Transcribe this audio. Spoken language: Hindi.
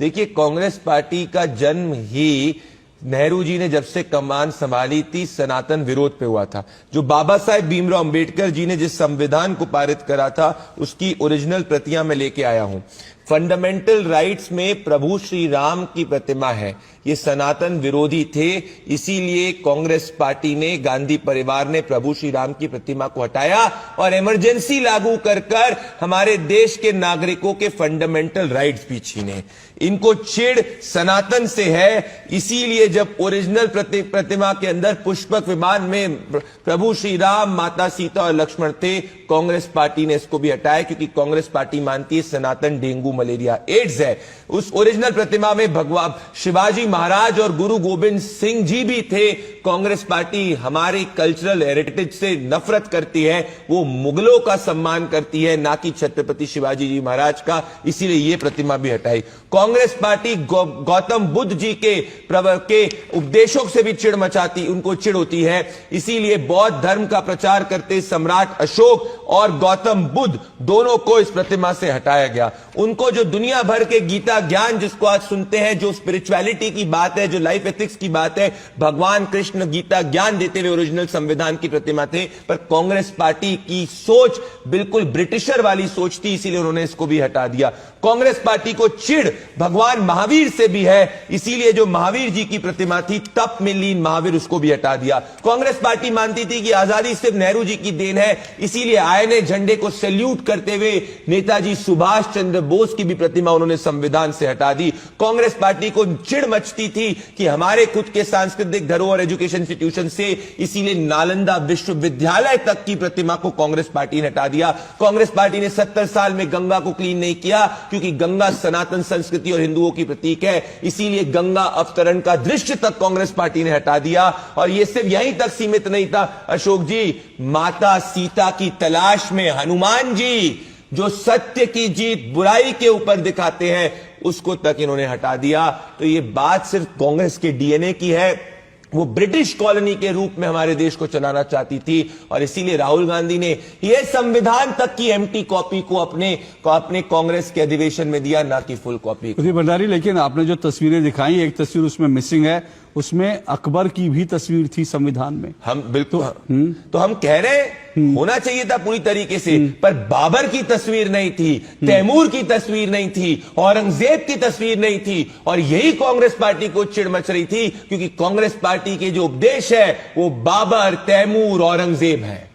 देखिए, कांग्रेस पार्टी का जन्म ही नेहरू जी ने जब से कमान संभाली थी सनातन विरोध पे हुआ था। जो बाबा साहेब भीमराव अंबेडकर जी ने जिस संविधान को पारित करा था उसकी ओरिजिनल प्रतियां मैं लेके आया हूं। फंडामेंटल राइट्स में प्रभु श्री राम की प्रतिमा है। ये सनातन विरोधी थे, इसीलिए कांग्रेस पार्टी ने, गांधी परिवार ने प्रभु श्री राम की प्रतिमा को हटाया और इमरजेंसी लागू कर हमारे देश के नागरिकों के फंडामेंटल राइट्स भी छीने। इनको चिढ़ सनातन से है, इसीलिए जब ओरिजिनल प्रतिमा के अंदर पुष्पक विमान में प्रभु श्री राम, माता सीता और लक्ष्मण थे, कांग्रेस पार्टी ने इसको भी हटाया, क्योंकि कांग्रेस पार्टी मानती है सनातन डेंगू मलेरिया एड्स है। उस ओरिजिनल प्रतिमा में भगवान शिवाजी महाराज और गुरु गोविंद सिंह जी भी थे। कांग्रेस पार्टी हमारी कल्चरल हेरिटेज से नफरत करती है, वो मुगलों का सम्मान करती है, ना कि छत्रपति शिवाजी जी महाराज का, इसीलिए ये प्रतिमा भी हटाई। कांग्रेस पार्टी गौतम बुद्ध जी के उपदेशों से भी चिढ़ मचाती, उनको चिढ़ होती है, इसीलिए बौद्ध धर्म का प्रचार करते सम्राट अशोक और गौतम बुद्ध दोनों को इस प्रतिमा से हटाया गया। उनको जो दुनिया भर के गीता ज्ञान जिसको आज सुनते हैं, जो स्पिरिचुअलिटी की बात है, जो लाइफ एथिक्स की बात है, भगवान कृष्ण गीता ज्ञान देते हुए ओरिजिनल संविधान की प्रतिमा थे, पर कांग्रेस पार्टी की सोच बिल्कुल ब्रिटिशर वाली सोच थी, इसीलिए उन्होंने इसको भी हटा दिया। कांग्रेस पार्टी को चिढ़ भगवान महावीर से भी है, इसीलिए जो महावीर जी की प्रतिमा थी तप में लीन महावीर, उसको भी हटा दिया। कांग्रेस पार्टी मानती थी कि आजादी सिर्फ नेहरू जी की देन है, इसीलिए आईएनए झंडे को सैल्यूट करते हुए नेताजी सुभाष चंद्र बोस की भी प्रतिमा उन्होंने संविधान से हटा दी। कांग्रेस पार्टी को चिढ़ मचती थी कि हमारे खुद के सांस्कृतिक धरोहर एजुकेशन इंस्टीट्यूशन से, इसीलिए नालंदा विश्वविद्यालय तक की प्रतिमा को कांग्रेस पार्टी ने हटा दिया। कांग्रेस पार्टी ने 70 साल में गंगा को क्लीन नहीं किया, क्योंकि गंगा सनातन संस्कृति और हिंदुओं की प्रतीक है, इसीलिए गंगा अवतरण का दृश्य तक कांग्रेस पार्टी ने हटा दिया। और यह सिर्फ यहीं तक सीमित नहीं था अशोक जी, माता सीता की तलाश में हनुमान जी जो सत्य की जीत बुराई के ऊपर दिखाते हैं, उसको तक इन्होंने हटा दिया। तो ये बात सिर्फ कांग्रेस के डीएनए की है, वो ब्रिटिश कॉलोनी के रूप में हमारे देश को चलाना चाहती थी, और इसीलिए राहुल गांधी ने ये संविधान तक की एम्प्टी कॉपी को अपने कांग्रेस के अधिवेशन में दिया, ना कि फुल कॉपी। भंडारी, लेकिन आपने जो तस्वीरें दिखाई, एक तस्वीर उसमें मिसिंग है, उसमें अकबर की भी तस्वीर थी संविधान में। हम बिल्कुल तो हम कह रहे हैं होना चाहिए था पूरी तरीके से, पर बाबर की तस्वीर नहीं थी, तैमूर की तस्वीर नहीं थी, औरंगजेब की तस्वीर नहीं थी, और यही कांग्रेस पार्टी को चिढ़ मच रही थी, क्योंकि कांग्रेस पार्टी के जो उपदेश है वो बाबर, तैमूर, औरंगजेब है।